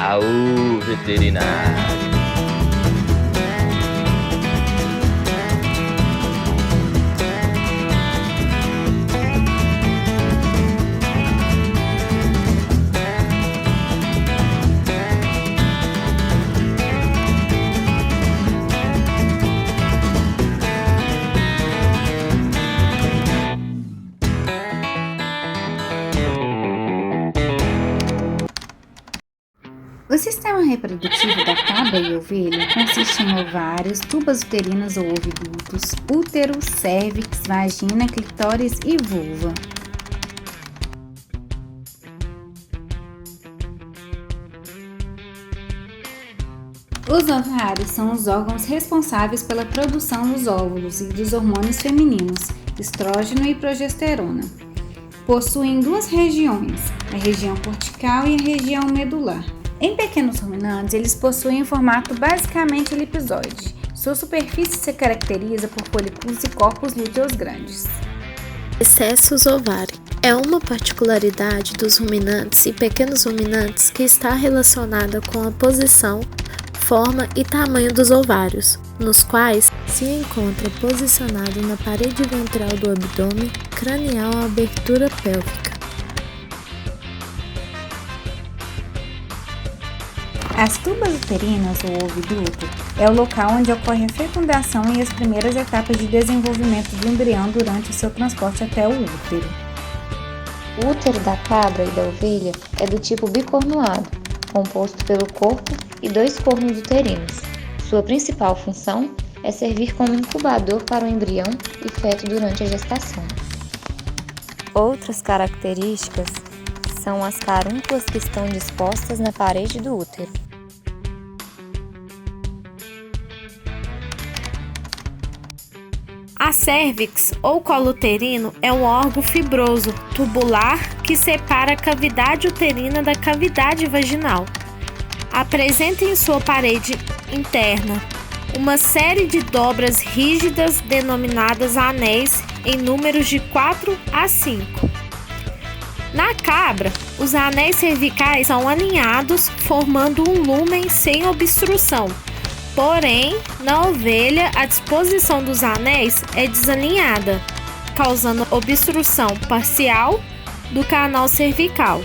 Aô, veterinário! O sistema reprodutivo da cabra e ovelha consiste em ovários, tubas uterinas ou ovidutos, útero, cérvix, vagina, clitóris e vulva. Os ovários são os órgãos responsáveis pela produção dos óvulos e dos hormônios femininos, estrógeno e progesterona. Possuem duas regiões, a região cortical e a região medular. Em pequenos ruminantes, eles possuem um formato basicamente elipsoide. Sua superfície se caracteriza por folículos e corpos lúteos grandes. Excessos ovário é uma particularidade dos ruminantes e pequenos ruminantes que está relacionada com a posição, forma e tamanho dos ovários, nos quais se encontra posicionado na parede ventral do abdômen, cranial à abertura pélvica. As tubas uterinas ou oviduto é o local onde ocorre a fecundação e as primeiras etapas de desenvolvimento do embrião durante o seu transporte até o útero. O útero da cabra e da ovelha é do tipo bicornuado, composto pelo corpo e 2 cornos uterinos. Sua principal função é servir como incubador para o embrião e feto durante a gestação. Outras características são as carúnculas que estão dispostas na parede do útero. A cérvix ou colo uterino é um órgão fibroso, tubular, que separa a cavidade uterina da cavidade vaginal. Apresenta em sua parede interna uma série de dobras rígidas denominadas anéis em números de 4 a 5. Na cabra, os anéis cervicais são alinhados, formando um lúmen sem obstrução. Porém, na ovelha, a disposição dos anéis é desalinhada, causando obstrução parcial do canal cervical.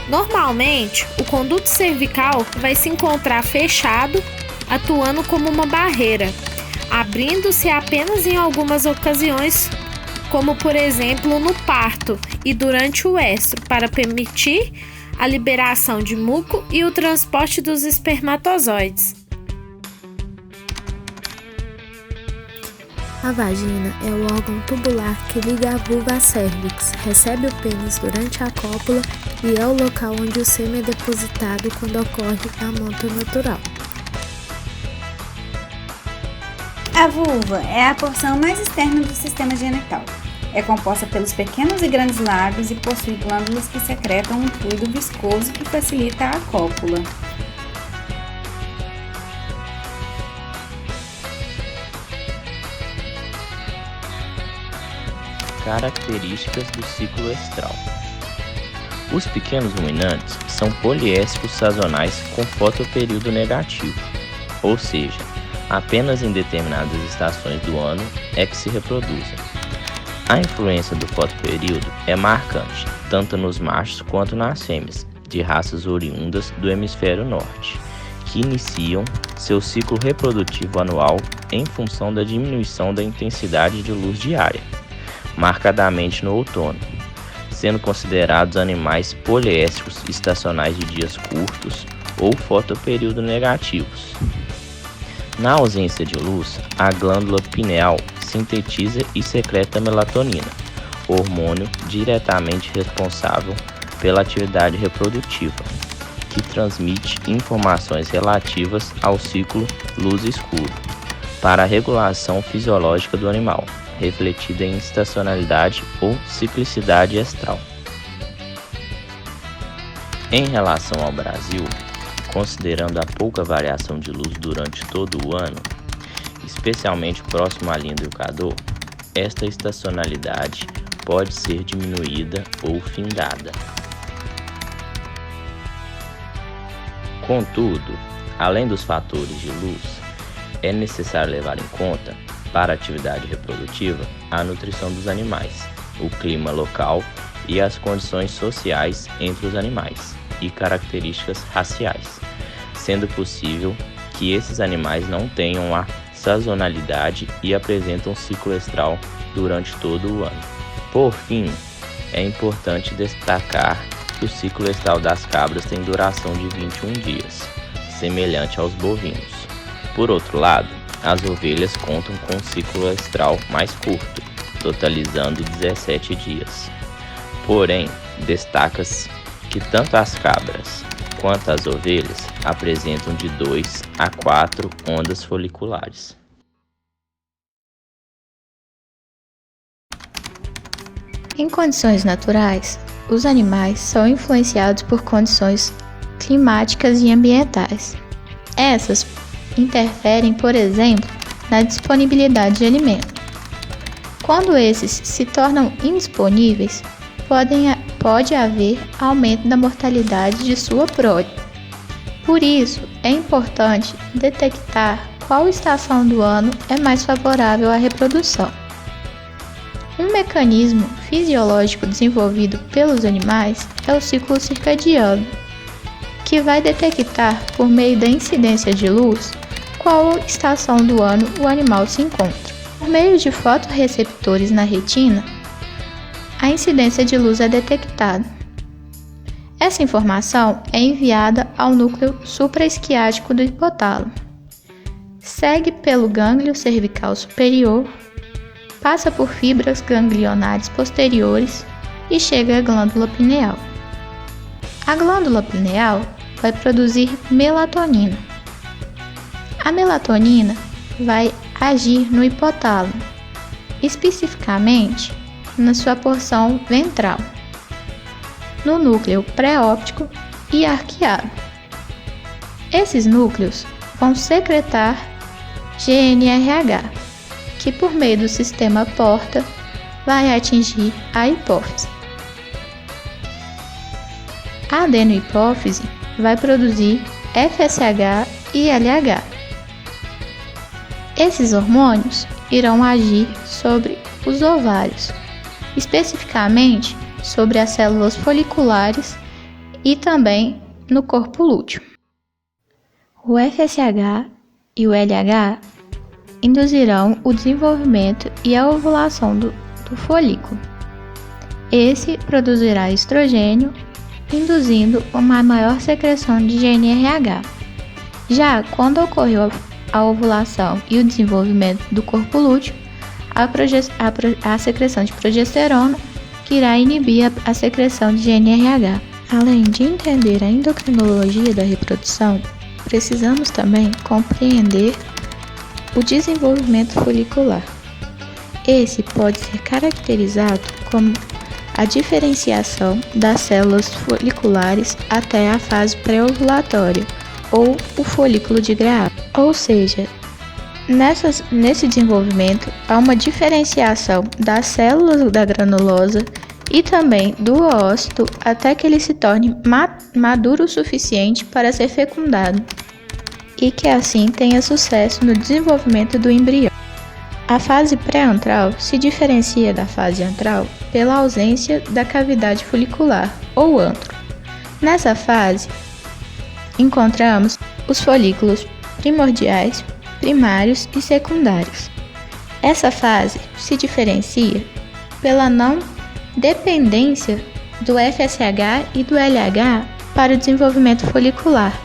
Normalmente, o conduto cervical vai se encontrar fechado, atuando como uma barreira, abrindo-se apenas em algumas ocasiões, como por exemplo no parto e durante o estro, para permitir a liberação de muco e o transporte dos espermatozoides. A vagina é o órgão tubular que liga a vulva à cérvix, recebe o pênis durante a cópula e é o local onde o sêmen é depositado quando ocorre a monta natural. A vulva é a porção mais externa do sistema genital. É composta pelos pequenos e grandes lábios e possui glândulas que secretam um fluido viscoso que facilita a cópula. Características do ciclo estral. Os pequenos ruminantes são poliéstricos sazonais com fotoperíodo negativo, ou seja, apenas em determinadas estações do ano é que se reproduzem. A influência do fotoperíodo é marcante, tanto nos machos quanto nas fêmeas, de raças oriundas do hemisfério norte, que iniciam seu ciclo reprodutivo anual em função da diminuição da intensidade de luz diária, marcadamente no outono, sendo considerados animais poliéstricos estacionais de dias curtos ou fotoperíodo negativos. Na ausência de luz, a glândula pineal sintetiza e secreta melatonina, hormônio diretamente responsável pela atividade reprodutiva, que transmite informações relativas ao ciclo luz-escuro para a regulação fisiológica do animal, refletida em estacionalidade ou ciclicidade estral. Em relação ao Brasil, considerando a pouca variação de luz durante todo o ano, especialmente próximo à linha do Equador, esta estacionalidade pode ser diminuída ou findada. Contudo, além dos fatores de luz, é necessário levar em conta, para a atividade reprodutiva, a nutrição dos animais, o clima local e as condições sociais entre os animais e características raciais, sendo possível que esses animais não tenham a sazonalidade e apresentam ciclo estral durante todo o ano. Por fim, é importante destacar que o ciclo estral das cabras tem duração de 21 dias, semelhante aos bovinos. Por outro lado, as ovelhas contam com um ciclo estral mais curto, totalizando 17 dias. Porém, destaca-se que tanto as cabras quanto as ovelhas apresentam de 2 a 4 ondas foliculares. Em condições naturais, os animais são influenciados por condições climáticas e ambientais. Essas interferem, por exemplo, na disponibilidade de alimento. Quando esses se tornam indisponíveis, pode haver aumento da mortalidade de sua prole. Por isso, é importante detectar qual estação do ano é mais favorável à reprodução. Um mecanismo fisiológico desenvolvido pelos animais é o ciclo circadiano, que vai detectar, por meio da incidência de luz, qual estação do ano o animal se encontra. Por meio de fotorreceptores na retina, a incidência de luz é detectada. Essa informação é enviada ao núcleo supraesquiático do hipotálamo, segue pelo gânglio cervical superior, passa por fibras ganglionares posteriores e chega à glândula pineal. A glândula pineal vai produzir melatonina. A melatonina vai agir no hipotálamo, especificamente na sua porção ventral, no núcleo pré-óptico e arqueado. Esses núcleos vão secretar GNRH, que por meio do sistema porta vai atingir a hipófise. A adenohipófise vai produzir FSH e LH. Esses hormônios irão agir sobre os ovários, especificamente sobre as células foliculares e também no corpo lúteo. O FSH e o LH induzirão o desenvolvimento e a ovulação do folículo. Esse produzirá estrogênio, induzindo uma maior secreção de GNRH. Já quando ocorreu a ovulação e o desenvolvimento do corpo lúteo, a secreção de progesterona, que irá inibir a secreção de GNRH. Além de entender a endocrinologia da reprodução, precisamos também compreender o desenvolvimento folicular. Esse pode ser caracterizado como a diferenciação das células foliculares até a fase pré-ovulatória, ou o folículo de Graafi. Ou seja, nesse desenvolvimento há uma diferenciação das células da granulosa e também do oócito até que ele se torne maduro o suficiente para ser fecundado e que assim tenha sucesso no desenvolvimento do embrião. A fase pré-antral se diferencia da fase antral pela ausência da cavidade folicular, ou antro. Nessa fase, encontramos os folículos primordiais, primários e secundários. Essa fase se diferencia pela não dependência do FSH e do LH para o desenvolvimento folicular,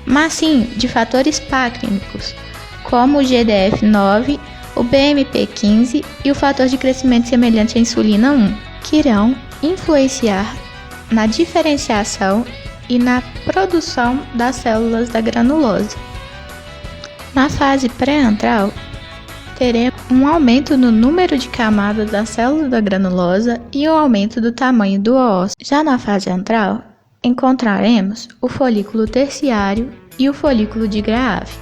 mas sim de fatores pacrínicos, como o GDF9, o BMP15 e o fator de crescimento semelhante à insulina 1, que irão influenciar na diferenciação e na produção das células da granulosa. Na fase pré-antral, teremos um aumento no número de camadas das células da granulosa e um aumento do tamanho do oócito. Já na fase antral, encontraremos o folículo terciário e o folículo de Graafi.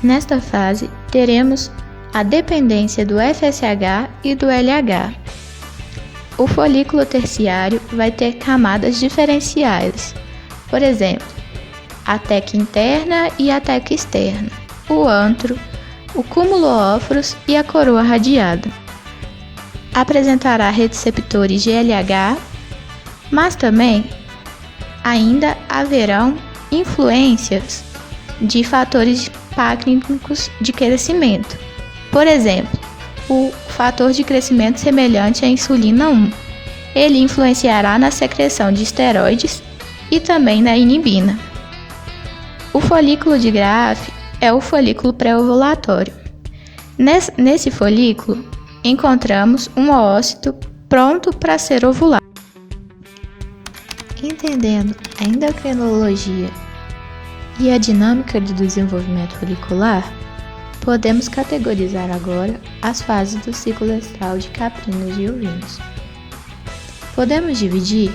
Nesta fase, teremos a dependência do FSH e do LH. O folículo terciário vai ter camadas diferenciais. Por exemplo, a teca interna e a teca externa, o antro, o cúmulo óforos e a coroa radiada. Apresentará receptores GLH, mas também ainda haverão influências de fatores pácnicos de crescimento. Por exemplo, o fator de crescimento semelhante à insulina 1. Ele influenciará na secreção de esteroides e também na inibina. O folículo de Graafi é o folículo pré-ovulatório. Nesse folículo, encontramos um oócito pronto para ser ovulado. Entendendo a endocrinologia e a dinâmica do desenvolvimento folicular, podemos categorizar agora as fases do ciclo estral de caprinos e ovinos. Podemos dividir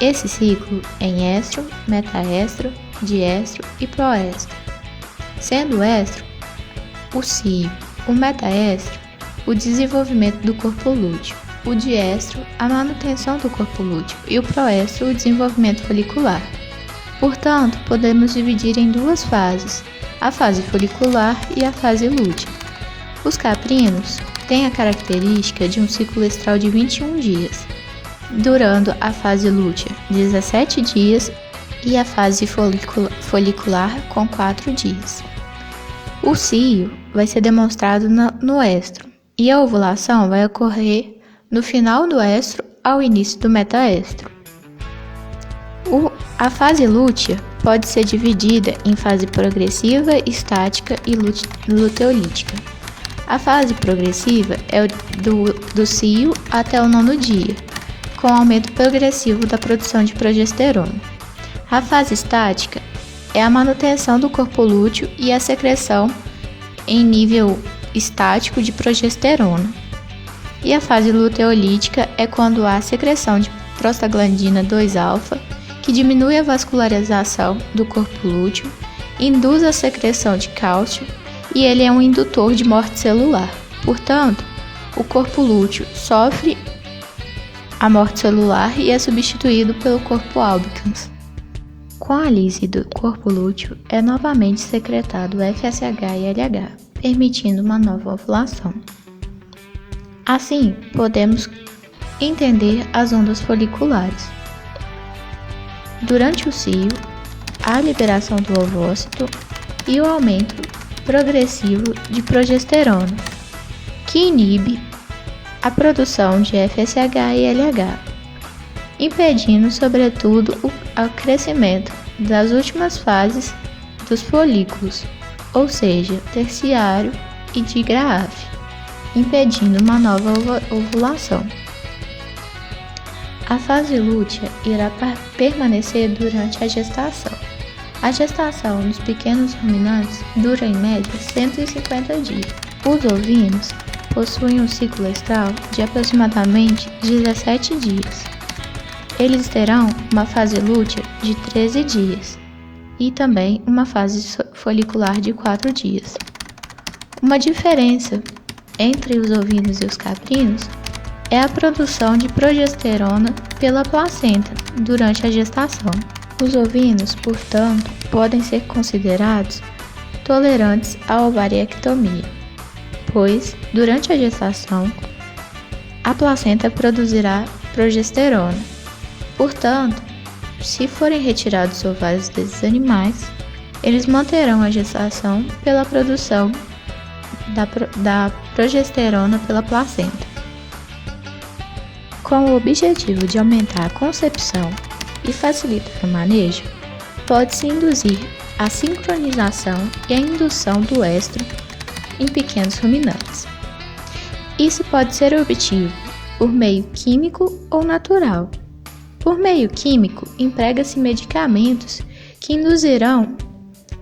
esse ciclo em estro, metaestro, diestro e proestro. Sendo o estro o cio, o metaestro o desenvolvimento do corpo lúteo, o diestro a manutenção do corpo lúteo e o proestro o desenvolvimento folicular. Portanto, podemos dividir em duas fases, a fase folicular e a fase lútea. Os caprinos têm a característica de um ciclo estral de 21 dias, durando a fase lútea 17 dias e a fase folicular com 4 dias. O cio vai ser demonstrado no estro e a ovulação vai ocorrer no final do estro ao início do metaestro. A fase lútea pode ser dividida em fase progressiva, estática e luteolítica. A fase progressiva é do cio até o 9º dia, com aumento progressivo da produção de progesterona. A fase estática é a manutenção do corpo lúteo e a secreção em nível estático de progesterona. E a fase luteolítica é quando há secreção de prostaglandina 2-alfa, que diminui a vascularização do corpo lúteo, induz a secreção de cálcio e ele é um indutor de morte celular. Portanto, o corpo lúteo sofre a morte celular e é substituído pelo corpo albicans. Com a lise do corpo lúteo, é novamente secretado FSH e LH, permitindo uma nova ovulação. Assim, podemos entender as ondas foliculares. Durante o cio, há a liberação do ovócito e o aumento progressivo de progesterona, que inibe a produção de FSH e LH, impedindo, sobretudo, o crescimento das últimas fases dos folículos, ou seja, terciário e de Graafi, impedindo uma nova ovulação. A fase lútea irá permanecer durante a gestação. A gestação dos pequenos ruminantes dura em média 150 dias. Os ovinos possuem um ciclo estral de aproximadamente 17 dias. Eles terão uma fase lútea de 13 dias e também uma fase folicular de 4 dias. Uma diferença entre os ovinos e os caprinos é a produção de progesterona pela placenta durante a gestação. Os ovinos, portanto, podem ser considerados tolerantes à ovariectomia, pois, durante a gestação, a placenta produzirá progesterona. Portanto, se forem retirados os ovários desses animais, eles manterão a gestação pela produção da progesterona pela placenta. Com o objetivo de aumentar a concepção e facilitar o manejo, pode-se induzir a sincronização e a indução do estro em pequenos ruminantes. Isso pode ser obtido por meio químico ou natural. Por meio químico, emprega-se medicamentos que induzirão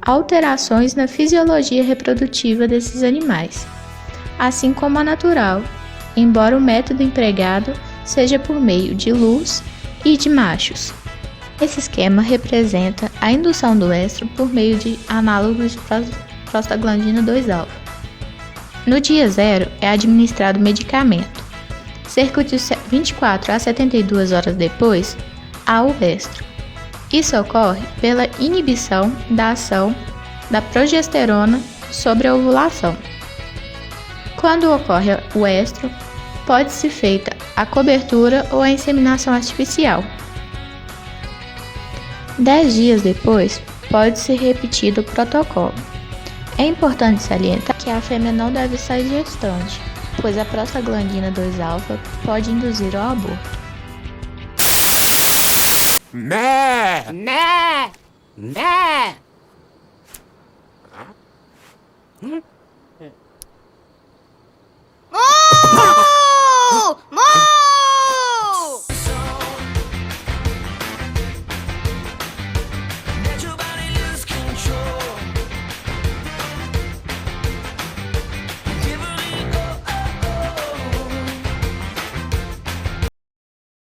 alterações na fisiologia reprodutiva desses animais, assim como a natural, embora o método empregado seja por meio de luz e de machos. Esse esquema representa a indução do estro por meio de análogos de prostaglandina 2-alfa. No dia 0 é administrado medicamento. Cerca de 24 a 72 horas depois, há o estro. Isso ocorre pela inibição da ação da progesterona sobre a ovulação. Quando ocorre o estro, pode-se feita a cobertura ou a inseminação artificial. 10 dias depois, pode ser repetido o protocolo. É importante salientar que a fêmea não deve sair gestante, pois a prostaglandina 2-alfa pode induzir ao aborto. Né! Né! Né!